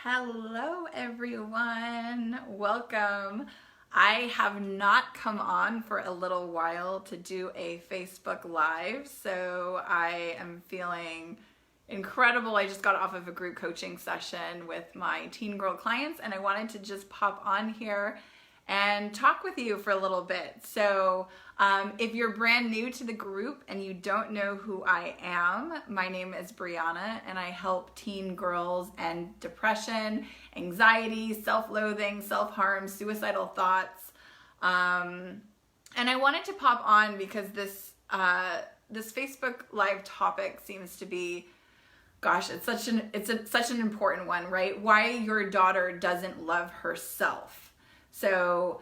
Hello everyone, welcome. I have not come on for a little while to do a Facebook Live, so I am feeling incredible. I just got off of a group coaching session with my teen girl clients and I wanted to just pop on here and talk with you for a little bit. So if you're brand new to the group and you don't know who I am, my name is Brianna and I help teen girls and depression, anxiety, self-loathing, self-harm, suicidal thoughts. And I wanted to pop on because this Facebook Live topic seems to be, gosh, it's such an important one, right? Why your daughter doesn't love herself. So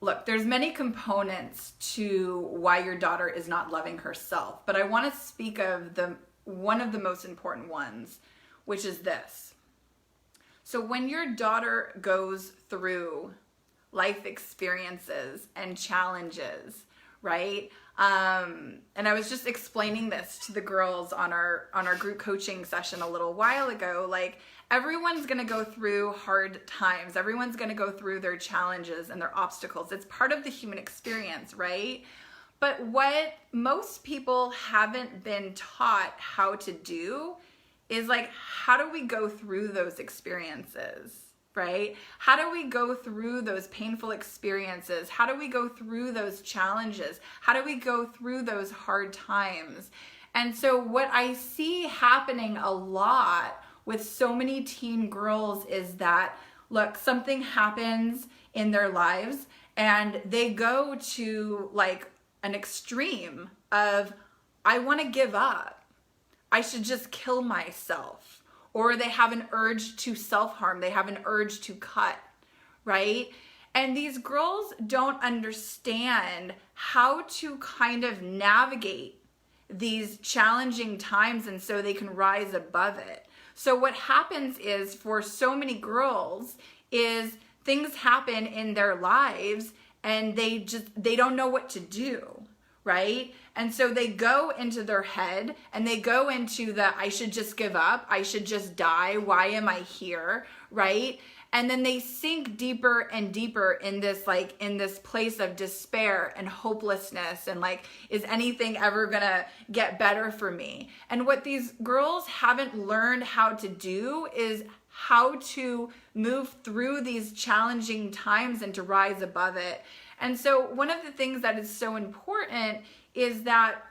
look, there's many components to why your daughter is not loving herself, but I want to speak of one of the most important ones, which is this. So when your daughter goes through life experiences and challenges, right? And I was just explaining this to the girls on our group coaching session a little while ago. Like, everyone's going to go through hard times. Everyone's going to go through their challenges and their obstacles. It's part of the human experience, right? But what most people haven't been taught how to do is, like, how do we go through those experiences, right? How do we go through those painful experiences? How do we go through those challenges? How do we go through those hard times? And so what I see happening a lot with so many teen girls is that, look, something happens in their lives and they go to like an extreme of, I want to give up. I should just kill myself. Or they have an urge to self-harm. They have an urge to cut, right? And these girls don't understand how to kind of navigate these challenging times and so they can rise above it. So what happens is, for so many girls, is things happen in their lives and they don't know what to do, right? And so they go into their head and they go into the, I should just give up, I should just die, why am I here, right? And then they sink deeper and deeper in this place of despair and hopelessness and like, is anything ever gonna get better for me? And what these girls haven't learned how to do is how to move through these challenging times and to rise above it. And so one of the things that is so important is that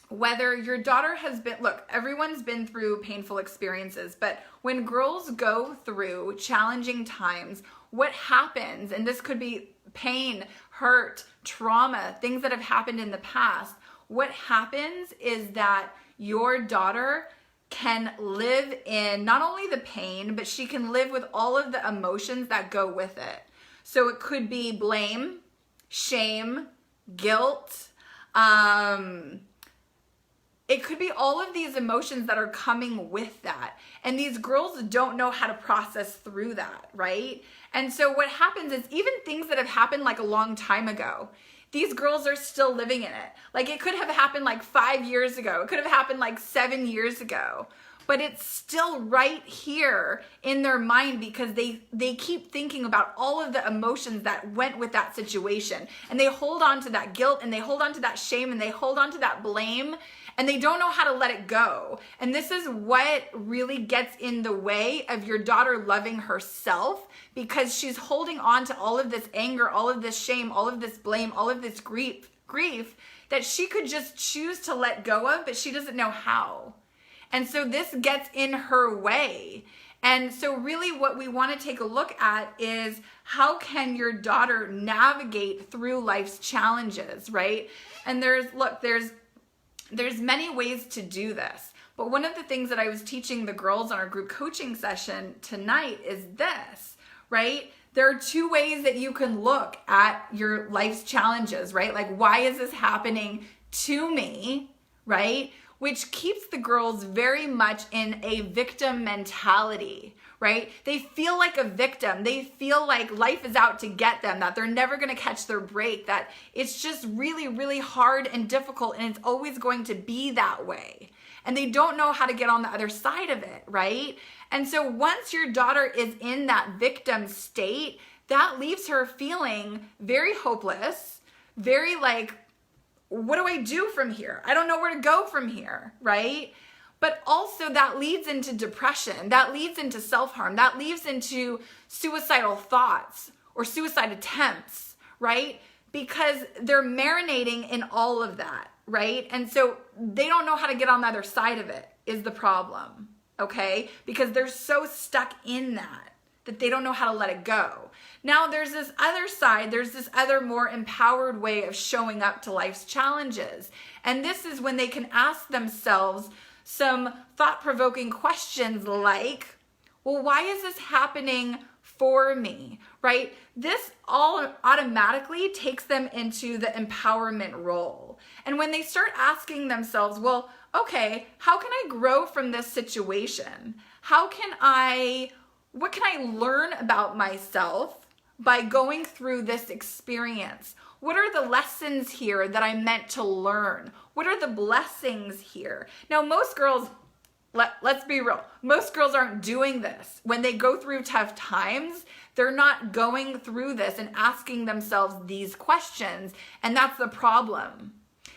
whether your daughter has been, look, everyone's been through painful experiences, but when girls go through challenging times, what happens, and this could be pain, hurt, trauma, things that have happened in the past, what happens is that your daughter can live in not only the pain, but she can live with all of the emotions that go with it. So it could be blame, shame, guilt, it could be all of these emotions that are coming with that. And these girls don't know how to process through that, right? And so what happens is, even things that have happened like a long time ago, these girls are still living in it. Like, it could have happened like 5 years ago. It could have happened like 7 years ago. But it's still right here in their mind because they keep thinking about all of the emotions that went with that situation. And they hold on to that guilt and they hold on to that shame and they hold on to that blame. And they don't know how to let it go. And this is what really gets in the way of your daughter loving herself, because she's holding on to all of this anger, all of this shame, all of this blame, all of this grief that she could just choose to let go of, but she doesn't know how. And so this gets in her way. And so really what we want to take a look at is, how can your daughter navigate through life's challenges, right? And there's many ways to do this. But one of the things that I was teaching the girls on our group coaching session tonight is this, right? There are two ways that you can look at your life's challenges, right? Like, why is this happening to me, right? Which keeps the girls very much in a victim mentality, right? They feel like a victim. They feel like life is out to get them, that they're never going to catch their break, that it's just really, really hard and difficult and it's always going to be that way. and they don't know how to get on the other side of it, right? And so once your daughter is in that victim state, that leaves her feeling very hopeless, very like, what do I do from here? I don't know where to go from here, right? But also that leads into depression, that leads into self-harm, that leads into suicidal thoughts or suicide attempts, right? Because they're marinating in all of that, right? And so they don't know how to get on the other side of it is the problem, okay? Because they're so stuck in that they don't know how to let it go. Now there's this other side, there's this other more empowered way of showing up to life's challenges. And this is when they can ask themselves some thought-provoking questions like, well, why is this happening for me, right? This all automatically takes them into the empowerment role. And when they start asking themselves, well, okay, how can I grow from this situation? What can I learn about myself by going through this experience? What are the lessons here that I'm meant to learn? What are the blessings here? Now, most girls, let's be real, most girls aren't doing this. When they go through tough times, they're not going through this and asking themselves these questions, and that's the problem.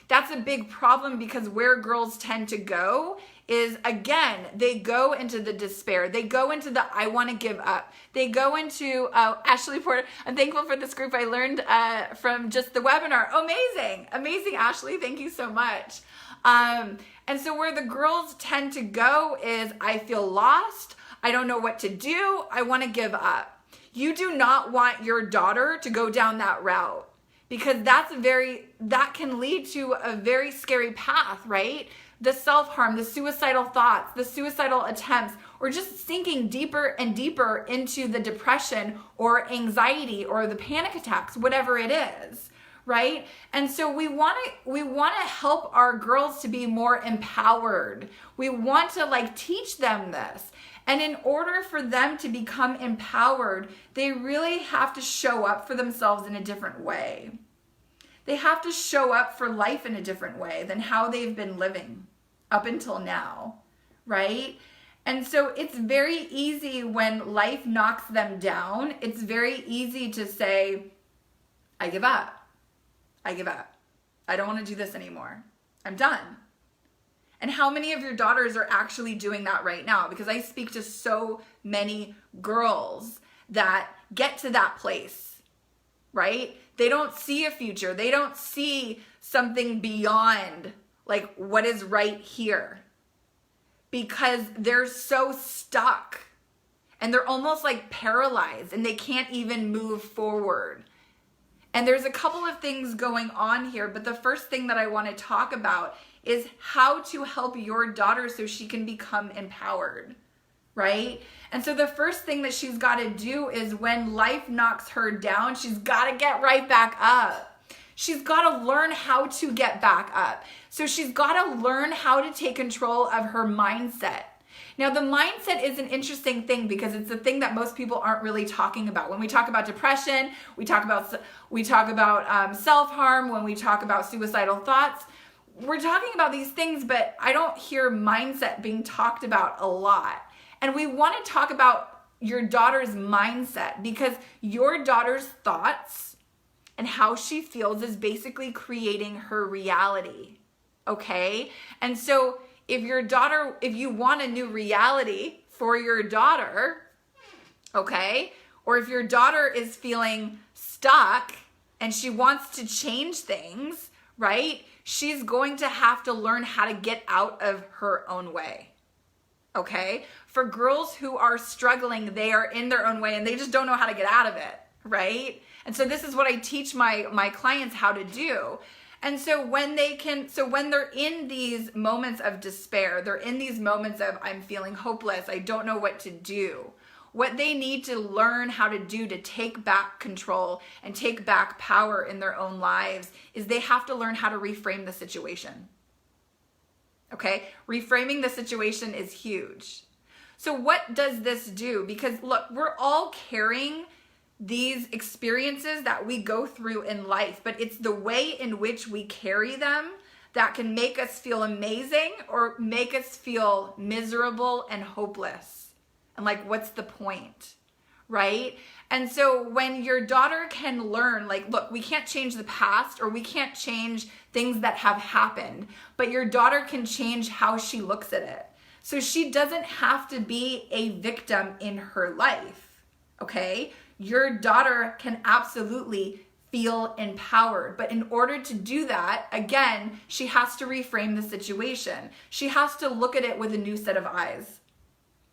That's a big problem because where girls tend to go is, again, they go into the despair. They go into the I want to give up. They go into, Ashley Porter, I'm thankful for this group I learned from just the webinar. Amazing, amazing, Ashley. Thank you so much. And so where the girls tend to go is I feel lost. I don't know what to do. I want to give up. You do not want your daughter to go down that route, because that can lead to a very scary path, right? The self-harm, the suicidal thoughts, the suicidal attempts, or just sinking deeper and deeper into the depression or anxiety or the panic attacks, whatever it is, right? And so we want to help our girls to be more empowered. We want to teach them this. And in order for them to become empowered, they really have to show up for themselves in a different way. They have to show up for life in a different way than how they've been living up until now, right? And so it's very easy when life knocks them down, it's very easy to say, I give up. I give up. I don't want to do this anymore. I'm done. And how many of your daughters are actually doing that right now? Because I speak to so many girls that get to that place, right? They don't see a future. They don't see something beyond what is right here, because they're so stuck and they're almost paralyzed and they can't even move forward. And there's a couple of things going on here, but the first thing that I want to talk about is how to help your daughter so she can become empowered, right? And so the first thing that she's got to do is when life knocks her down, she's got to get right back up. She's got to learn how to get back up. So she's got to learn how to take control of her mindset. Now, the mindset is an interesting thing because it's the thing that most people aren't really talking about. When we talk about depression, we talk about self-harm, when we talk about suicidal thoughts, we're talking about these things, but I don't hear mindset being talked about a lot. And we want to talk about your daughter's mindset because your daughter's thoughts and how she feels is basically creating her reality, okay? And so if you want a new reality for your daughter, okay, or if your daughter is feeling stuck and she wants to change things, right, she's going to have to learn how to get out of her own way, okay? For girls who are struggling, they are in their own way and they just don't know how to get out of it, right? And so this is what I teach my clients how to do. And so when they're in these moments of despair, they're in these moments of I'm feeling hopeless, I don't know what to do. What they need to learn how to do to take back control and take back power in their own lives is they have to learn how to reframe the situation. Okay? Reframing the situation is huge. So what does this do? Because look, we're all carrying these experiences that we go through in life, but it's the way in which we carry them that can make us feel amazing or make us feel miserable and hopeless. And like, what's the point, right? And so when your daughter can learn, like, look, we can't change the past or we can't change things that have happened, but your daughter can change how she looks at it. So she doesn't have to be a victim in her life, okay? Your daughter can absolutely feel empowered. But in order to do that, again, she has to reframe the situation. She has to look at it with a new set of eyes.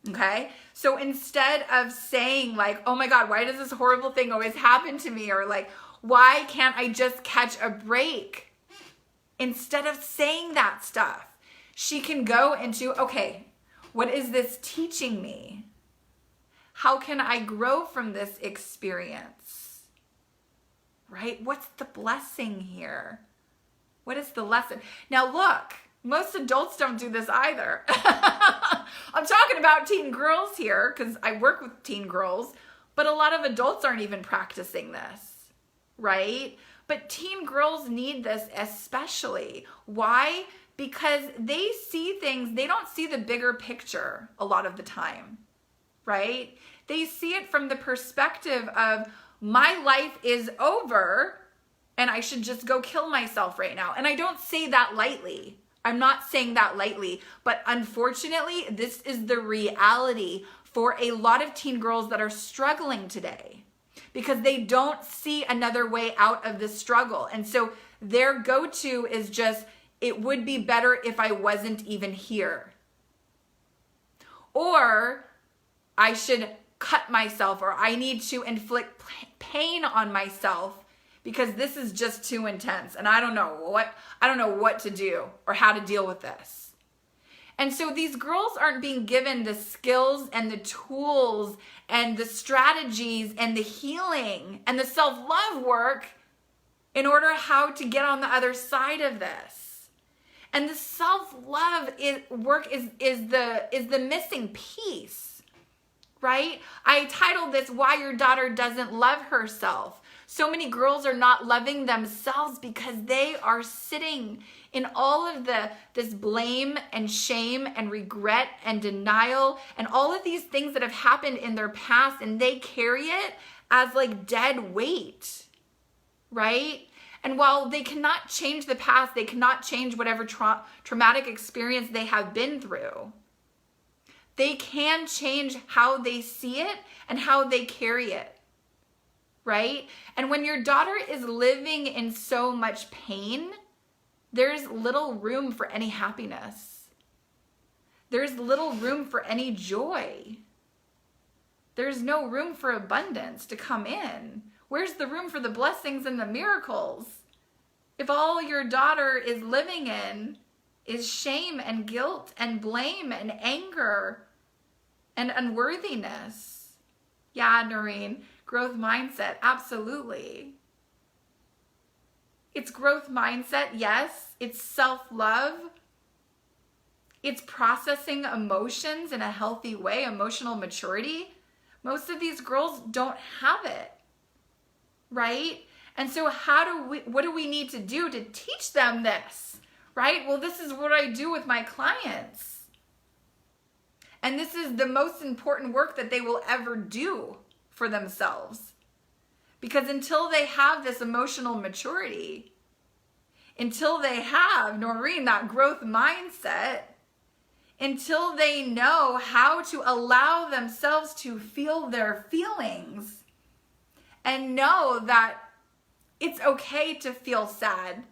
Okay? So instead of saying like, oh my God, why does this horrible thing always happen to me? Or like, why can't I just catch a break? Instead of saying that stuff, she can go into, okay, what is this teaching me? How can I grow from this experience? Right? What's the blessing here? What is the lesson? Now look, most adults don't do this either. I'm talking about teen girls here because I work with teen girls, but a lot of adults aren't even practicing this, right? But teen girls need this especially. Why? Because they see things, they don't see the bigger picture a lot of the time, right? They see it from the perspective of my life is over and I should just go kill myself right now. And I don't say that lightly. I'm not saying that lightly, but unfortunately, this is the reality for a lot of teen girls that are struggling today because they don't see another way out of this struggle. And so their go-to is just, it would be better if I wasn't even here. Or I should cut myself, or I need to inflict pain on myself because this is just too intense and I don't know what to do or how to deal with this. And so these girls aren't being given the skills and the tools and the strategies and the healing and the self-love work in order how to get on the other side of this. And the self-love work is the missing piece, right? I titled this, Why Your Daughter Doesn't Love Herself. So many girls are not loving themselves because they are sitting in all of this blame and shame and regret and denial and all of these things that have happened in their past, and they carry it as like dead weight, right? And while they cannot change the past, they cannot change whatever traumatic experience they have been through. They can change how they see it and how they carry it, right? And when your daughter is living in so much pain, there's little room for any happiness. There's little room for any joy. There's no room for abundance to come in. Where's the room for the blessings and the miracles? If all your daughter is living in is shame and guilt and blame and anger and unworthiness. Yeah, Noreen, growth mindset, absolutely. It's growth mindset, yes. It's self-love. It's processing emotions in a healthy way, emotional maturity. Most of these girls don't have it, right? And so what do we need to do to teach them this, right? Well, this is what I do with my clients. And this is the most important work that they will ever do for themselves. Because until they have this emotional maturity, until they have, Noreen, that growth mindset, until they know how to allow themselves to feel their feelings and know that it's okay to feel sad.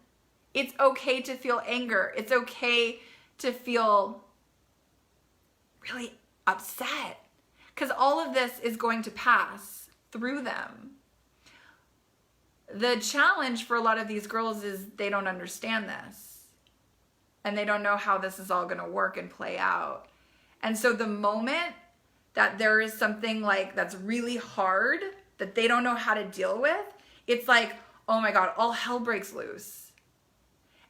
It's okay to feel anger. It's okay to feel really upset because all of this is going to pass through them. The challenge for a lot of these girls is they don't understand this and they don't know how this is all going to work and play out. And so the moment that there is something like that's really hard that they don't know how to deal with, it's like, oh my God, all hell breaks loose.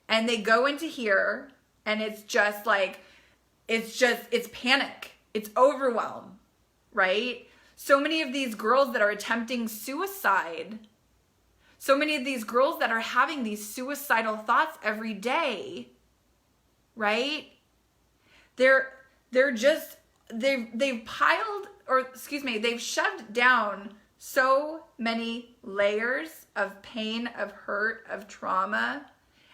And they go into here and it's just like, it's panic. It's overwhelm, right? So many of these girls that are attempting suicide, So many of these girls that are having these suicidal thoughts every day, right? They've shoved down so many layers of pain, of hurt, of trauma,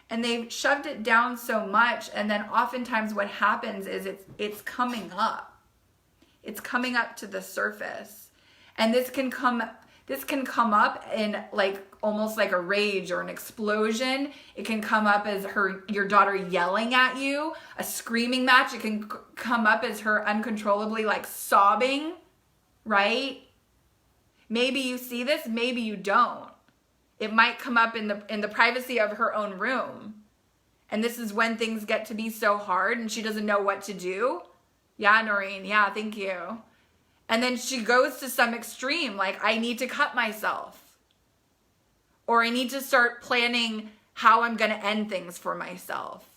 and they've shoved it down so much, and then oftentimes what happens is it's coming up. It's coming up to the surface. And this can come up in like almost like a rage or an explosion. It can come up as your daughter yelling at you, a screaming match. It can come up as her uncontrollably like sobbing, right? Maybe you see this, maybe you don't. It might come up in the privacy of her own room. And this is when things get to be so hard and she doesn't know what to do. Yeah, Noreen, yeah, thank you. And then she goes to some extreme, like I need to cut myself. Or I need to start planning how I'm going to end things for myself.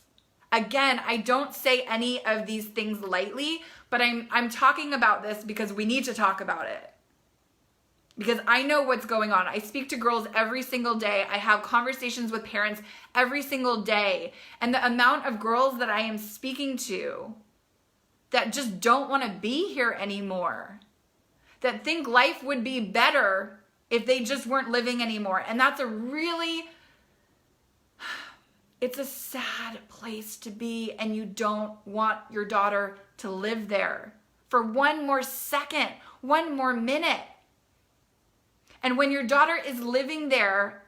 Again, I don't say any of these things lightly, but I'm talking about this because we need to talk about it. Because I know what's going on. I speak to girls every single day. I have conversations with parents every single day. And the amount of girls that I am speaking to that just don't want to be here anymore, that think life would be better if they just weren't living anymore. And that's it's a sad place to be, and you don't want your daughter to live there for one more second, one more minute. And when your daughter is living there,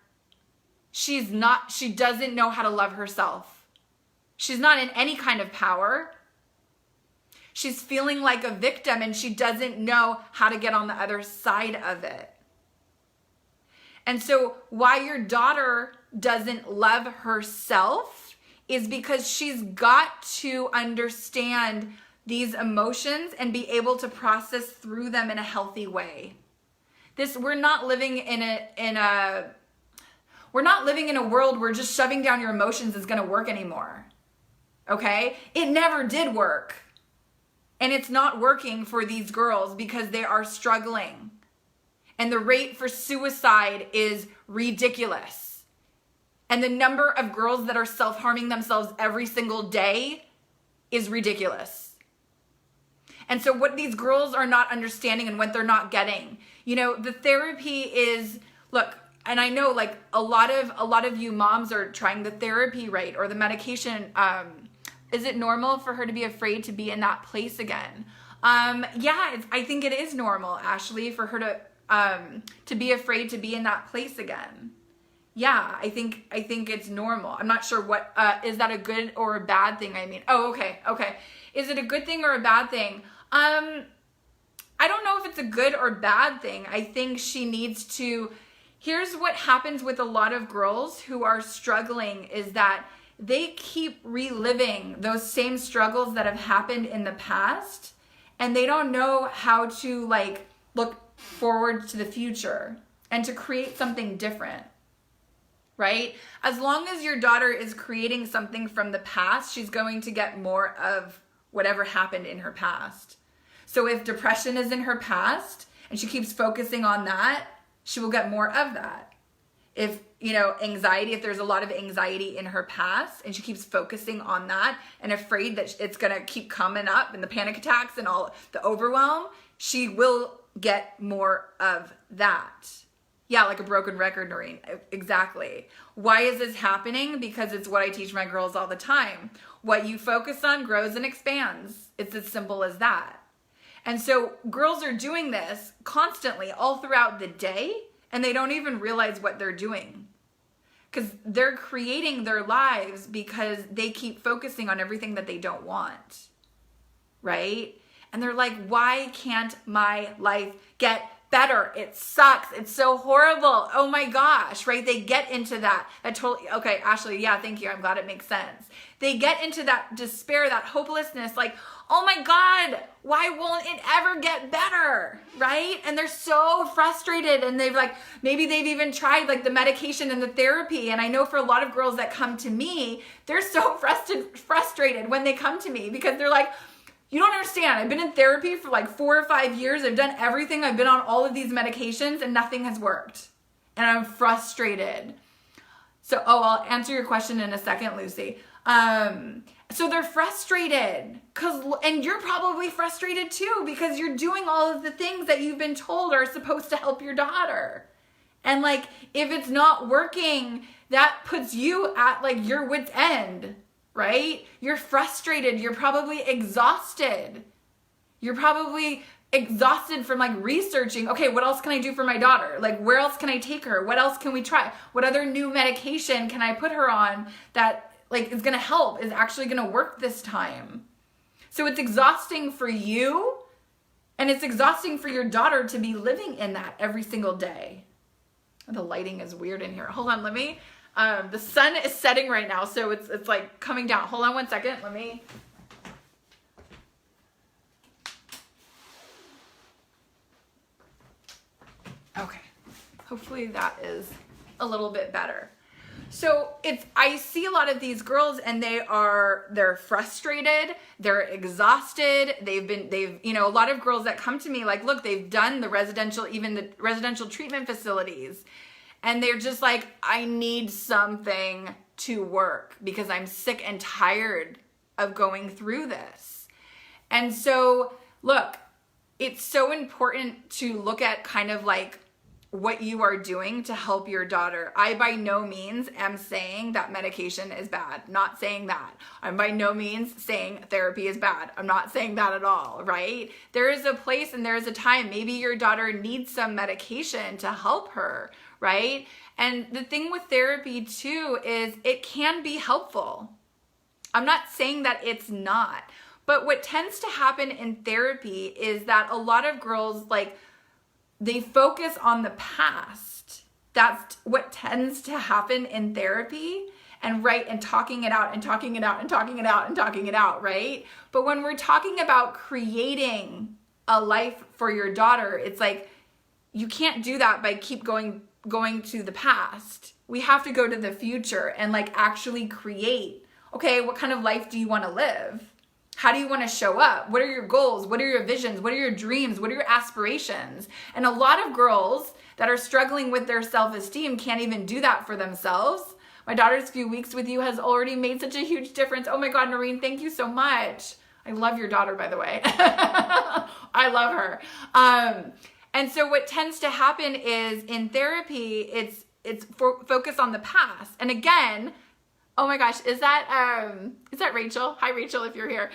she doesn't know how to love herself. She's not in any kind of power. She's feeling like a victim, and she doesn't know how to get on the other side of it. And so why your daughter doesn't love herself is because she's got to understand these emotions and be able to process through them in a healthy way. We're not living in a world where just shoving down your emotions is going to work anymore. Okay? It never did work. And it's not working for these girls because they are struggling. And the rate for suicide is ridiculous. And the number of girls that are self-harming themselves every single day is ridiculous. And so what these girls are not understanding and what they're not getting, the therapy is, look, and I know like a lot of you moms are trying the therapy, right? Or the medication. Is it normal for her to be afraid to be in that place again? Yeah, I think it is normal, Ashley, for her to be afraid to be in that place again. Yeah, I think it's normal. I'm not sure what, is that a good or a bad thing? I mean, oh, okay. Is it a good thing or a bad thing? I don't know if it's a good or bad thing. I think she needs to, here's what happens with a lot of girls who are struggling is that they keep reliving those same struggles that have happened in the past, and they don't know how to like look forward to the future and to create something different, right? As long as your daughter is creating something from the past, she's going to get more of whatever happened in her past. So if depression is in her past and she keeps focusing on that, she will get more of that. If, anxiety, if there's a lot of anxiety in her past and she keeps focusing on that and afraid that it's going to keep coming up and the panic attacks and all the overwhelm, she will get more of that. Yeah, like a broken record, Noreen. Exactly. Why is this happening? Because it's what I teach my girls all the time. What you focus on grows and expands. It's as simple as that. And so girls are doing this constantly all throughout the day, and they don't even realize what they're doing. Because they're creating their lives because they keep focusing on everything that they don't want. Right? And they're like, why can't my life get better? It sucks. It's so horrible. Oh my gosh, right? They get into that. Okay, Ashley, yeah, thank you. I'm glad it makes sense. They get into that despair, that hopelessness, like, oh my God, why won't it ever get better, right? And they're so frustrated, and maybe they've even tried like the medication and the therapy. And I know for a lot of girls that come to me, they're so frustrated when they come to me because they're like, you don't understand. I've been in therapy for like 4 or 5 years. I've done everything. I've been on all of these medications and nothing has worked. and I'm frustrated. So, I'll answer your question in a second, Lucy. So they're frustrated and you're probably frustrated too, because you're doing all of the things that you've been told are supposed to help your daughter. And like, if it's not working, that puts you at like your wit's end, right? You're frustrated. You're probably exhausted. You're probably exhausted from like researching, okay, what else can I do for my daughter? Like, where else can I take her? What else can we try? What other new medication can I put her on that like is going to help, is actually going to work this time? So it's exhausting for you, and it's exhausting for your daughter to be living in that every single day. The lighting is weird in here. Hold on, let me, the sun is setting right now, so it's like coming down. Hold on one second, let me. Okay, hopefully that is a little bit better. So I see a lot of these girls and they're frustrated, they're exhausted, a lot of girls that come to me like, look, they've done the residential treatment facilities, and they're just like, I need something to work because I'm sick and tired of going through this. And so look, it's so important to look at kind of like what you are doing to help your daughter. I by no means am saying that medication is bad. Not saying that. I'm by no means saying therapy is bad. I'm not saying that at all, right? There is a place and there is a time. Maybe your daughter needs some medication to help her, right? And the thing with therapy too is it can be helpful. I'm not saying that it's not. But what tends to happen in therapy is that a lot of girls they focus on the past. That's what tends to happen in therapy, and talking it out and talking it out and talking it out and talking it out, right? But when we're talking about creating a life for your daughter, it's like you can't do that by keep going to the past. We have to go to the future and actually create, okay, what kind of life do you want to live? How do you want to show up? What are your goals? What are your visions? What are your dreams? What are your aspirations? And a lot of girls that are struggling with their self-esteem can't even do that for themselves. My daughter's few weeks with you has already made such a huge difference. Oh my God, Noreen, thank you so much. I love your daughter, by the way. I love her. And so what tends to happen is in therapy, it's focus on the past. And again, oh my gosh, is that Rachel? Hi, Rachel, if you're here.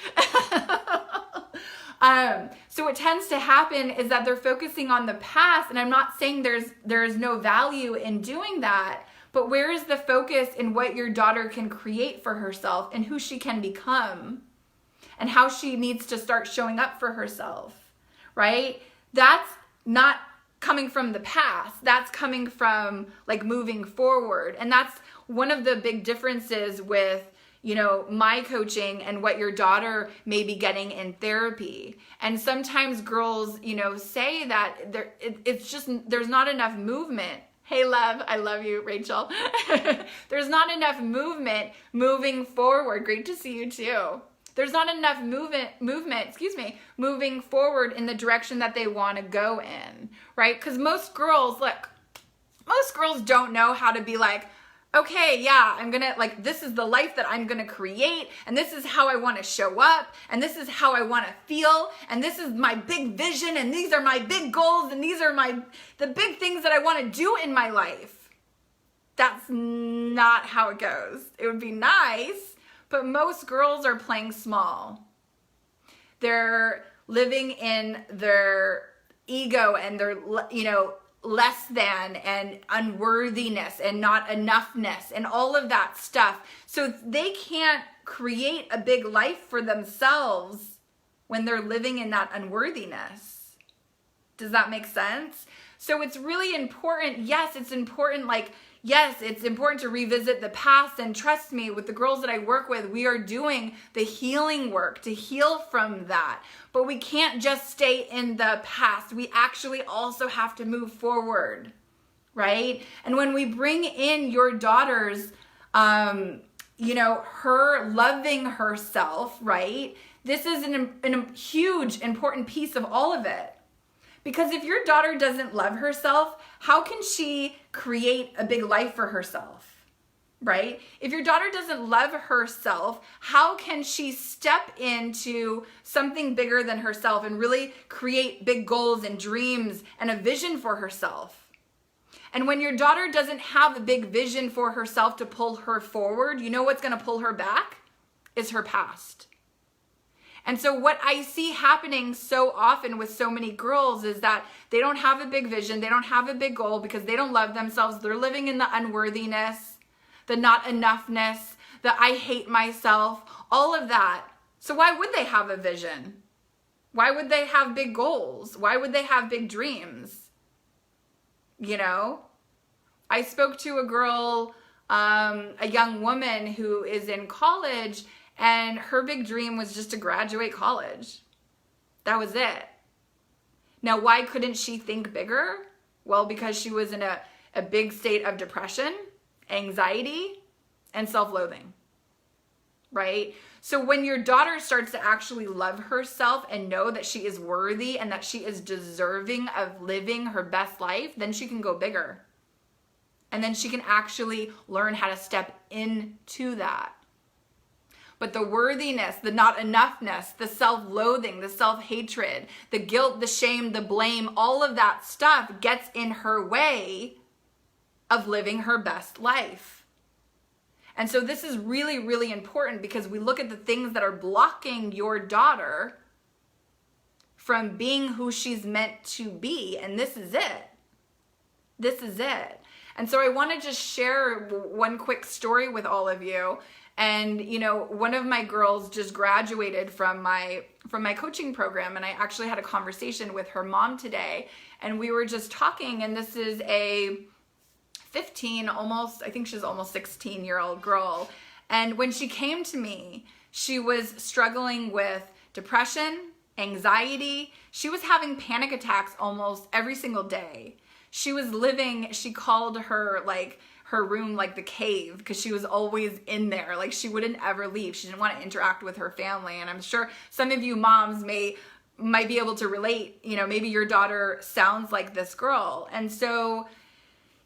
So what tends to happen is that they're focusing on the past, and I'm not saying there's no value in doing that, but where is the focus in what your daughter can create for herself and who she can become and how she needs to start showing up for herself, right? That's not coming from the past. That's coming from moving forward. And that's one of the big differences with, my coaching and what your daughter may be getting in therapy. And sometimes girls, say that it's just, there's not enough movement. Hey, love, I love you, Rachel. There's not enough movement moving forward. Great to see you too. There's not enough moving forward in the direction that they want to go in, right? Because most girls don't know how to be okay, yeah, I'm gonna, this is the life that I'm gonna create, and this is how I want to show up, and this is how I want to feel, and this is my big vision, and these are my big goals, and these are the big things that I want to do in my life. That's not how it goes. It would be nice, but most girls are playing small. They're living in their ego and their, less than and unworthiness and not enoughness and all of that stuff. So they can't create a big life for themselves when they're living in that unworthiness. Does that make sense? So it's really important. Yes, it's important. Yes, it's important to revisit the past, and trust me, with the girls that I work with, we are doing the healing work to heal from that. But we can't just stay in the past. We actually also have to move forward, right? And when we bring in your daughter's, her loving herself, right? This is a huge, important piece of all of it. Because if your daughter doesn't love herself, how can she create a big life for herself? Right? If your daughter doesn't love herself, how can she step into something bigger than herself and really create big goals and dreams and a vision for herself? And when your daughter doesn't have a big vision for herself to pull her forward, you know what's going to pull her back? Is her past. And so what I see happening so often with so many girls is that they don't have a big vision, they don't have a big goal because they don't love themselves. They're living in the unworthiness, the not enoughness, the I hate myself, all of that. So why would they have a vision? Why would they have big goals? Why would they have big dreams? You know, I spoke to a girl, a young woman who is in college, and her big dream was just to graduate college. That was it. Now, why couldn't she think bigger? Well, because she was in a big state of depression, anxiety, and self-loathing, right? So when your daughter starts to actually love herself and know that she is worthy and that she is deserving of living her best life, then she can go bigger. And then she can actually learn how to step into that. But the worthiness, the not enoughness, the self-loathing, the self-hatred, the guilt, the shame, the blame, all of that stuff gets in her way of living her best life. And so this is really, really important because we look at the things that are blocking your daughter from being who she's meant to be. And this is it. This is it. And so I want to just share one quick story with all of you. And, you know, one of my girls just graduated from my coaching program, and I actually had a conversation with her mom today, and we were just talking, and this is a 15, almost, I think she's almost 16-year-old girl. And when she came to me, she was struggling with depression, anxiety. She was having panic attacks almost every single day. She was living, she called her room like the cave because she was always in there. Like she wouldn't ever leave. She didn't want to interact with her family. And I'm sure some of you moms might be able to relate. You know, maybe your daughter sounds like this girl. And so,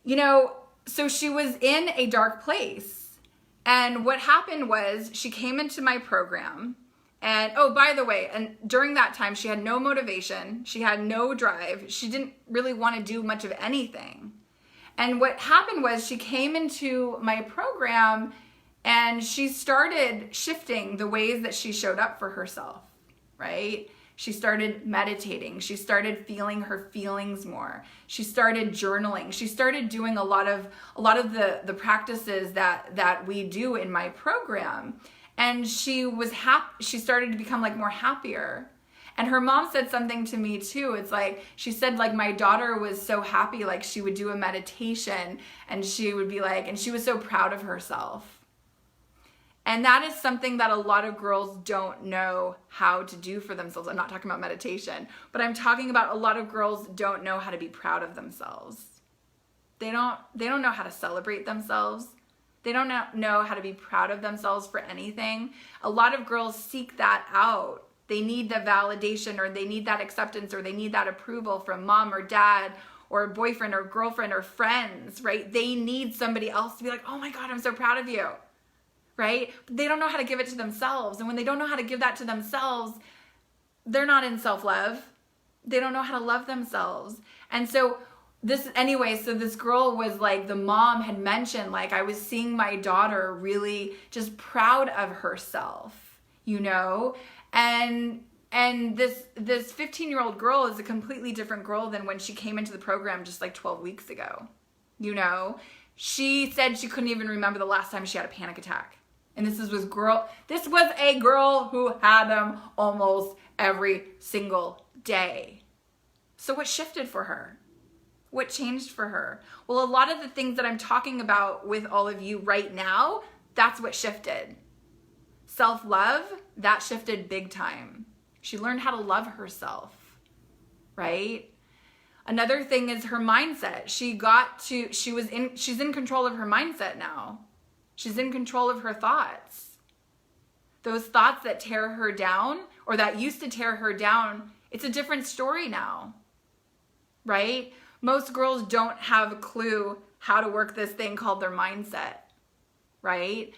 you know, so she was in a dark place. And what happened was she came into my program. And oh, by the way, and during that time, she had no motivation. She had no drive. She didn't really want to do much of anything. And what happened was she came into my program and she started shifting the ways that she showed up for herself, right? She started meditating. She started feeling her feelings more. She started journaling. She started doing a lot of the practices that we do in my program. And she was she started to become like more happier. And her mom said something to me too. It's like, she said like my daughter was so happy, like she would do a meditation and she would be like, and she was so proud of herself. And that is something that a lot of girls don't know how to do for themselves. I'm not talking about meditation, but I'm talking about a lot of girls don't know how to be proud of themselves. They don't know how to celebrate themselves. They don't know how to be proud of themselves for anything. A lot of girls seek that out. They need the validation, or they need that acceptance, or they need that approval from mom or dad or a boyfriend or girlfriend or friends, right? They need somebody else to be like, oh my God, I'm so proud of you, right? But they don't know how to give it to themselves. And when they don't know how to give that to themselves, they're not in self-love. They don't know how to love themselves. And so so this girl was like, the mom had mentioned, like, I was seeing my daughter really just proud of herself, you know? And this 15-year-old girl is a completely different girl than when she came into the program just like 12 weeks ago. You know, she said she couldn't even remember the last time she had a panic attack. And this was a girl who had them almost every single day. So what shifted for her? What changed for her? Well, a lot of the things that I'm talking about with all of you right now, that's what shifted. Self-love, that shifted big time. She learned how to love herself, right? Another thing is her mindset. She's in control of her mindset now. She's in control of her thoughts. Those thoughts that tear her down, or that used to tear her down, it's a different story now. right? Most girls don't have a clue how to work this thing called their mindset, right?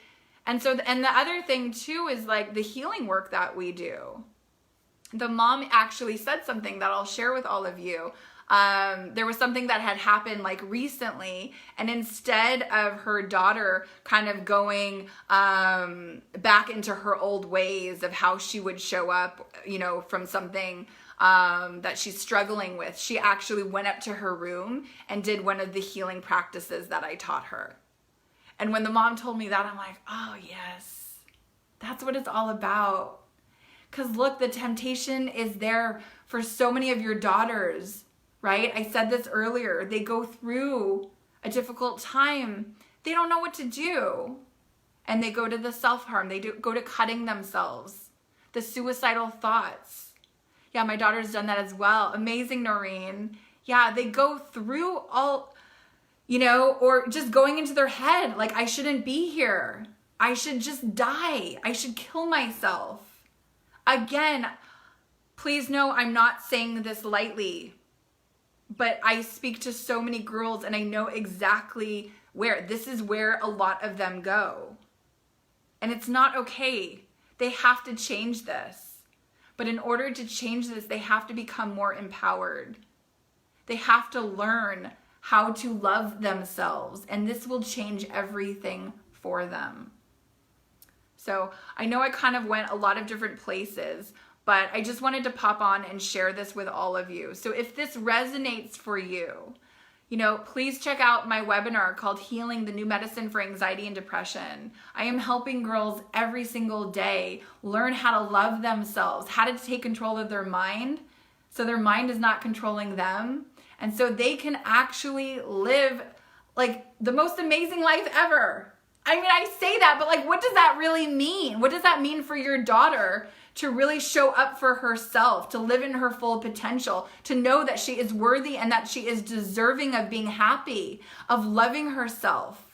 And so, and the other thing too is like the healing work that we do. The mom actually said something that I'll share with all of you. There was something that had happened like recently, and instead of her daughter kind of going back into her old ways of how she would show up, you know, from something that she's struggling with, she actually went up to her room and did one of the healing practices that I taught her. And when the mom told me that, I'm like, oh yes, that's what it's all about. Because look, the temptation is there for so many of your daughters, right? I said this earlier. They go through a difficult time. They don't know what to do. And they go to the self-harm. They go to cutting themselves. The suicidal thoughts. Yeah, my daughter's done that as well. Amazing, Noreen. Yeah, they go through all, you know, or just going into their head, like, I shouldn't be here. I should just die. I should kill myself. Again, please know I'm not saying this lightly, but I speak to so many girls and I know exactly where. This is where a lot of them go. And it's not okay. They have to change this. But in order to change this, they have to become more empowered. They have to learn how to love themselves, and this will change everything for them. So I know I kind of went a lot of different places, but I just wanted to pop on and share this with all of you. So if this resonates for you, you know, please check out my webinar called Healing the New Medicine for Anxiety and Depression. I am helping girls every single day learn how to love themselves, how to take control of their mind so their mind is not controlling them. And so they can actually live like the most amazing life ever. I mean, I say that, but like, what does that really mean? What does that mean for your daughter to really show up for herself, to live in her full potential, to know that she is worthy and that she is deserving of being happy, of loving herself?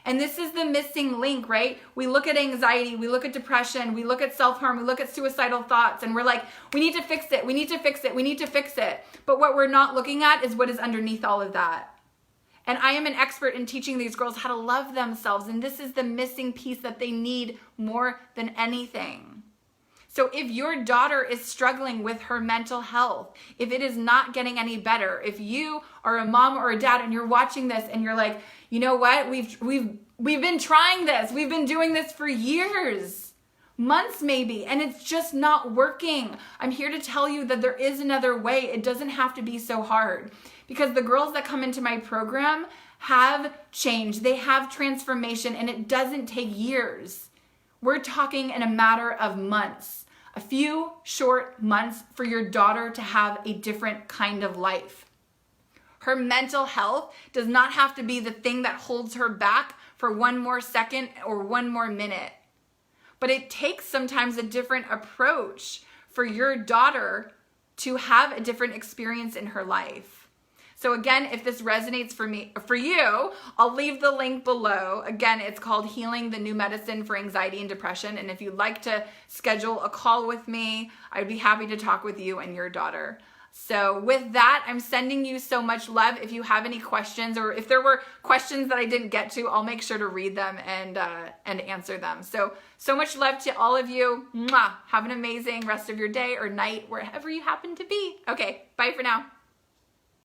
And this is the missing link, right? We look at anxiety, we look at depression, we look at self-harm, we look at suicidal thoughts, and we're like, we need to fix it, we need to fix it, we need to fix it. But what we're not looking at is what is underneath all of that. And I am an expert in teaching these girls how to love themselves, and this is the missing piece that they need more than anything. So if your daughter is struggling with her mental health, if it is not getting any better, if you are a mom or a dad and you're watching this and you're like, you know what, we've been trying this, we've been doing this for years, months maybe, and it's just not working. I'm here to tell you that there is another way. It doesn't have to be so hard, because the girls that come into my program have change, they have transformation, and it doesn't take years. We're talking in a matter of months, a few short months for your daughter to have a different kind of life. Her mental health does not have to be the thing that holds her back for one more second or one more minute. But it takes sometimes a different approach for your daughter to have a different experience in her life. So again, if this resonates for you, I'll leave the link below. Again, it's called Healing the New Medicine for Anxiety and Depression. And if you'd like to schedule a call with me, I'd be happy to talk with you and your daughter. So with that, I'm sending you so much love. If you have any questions, or if there were questions that I didn't get to, I'll make sure to read them and answer them. So much love to all of you. Mwah. Have an amazing rest of your day or night, wherever you happen to be. Okay, bye for now.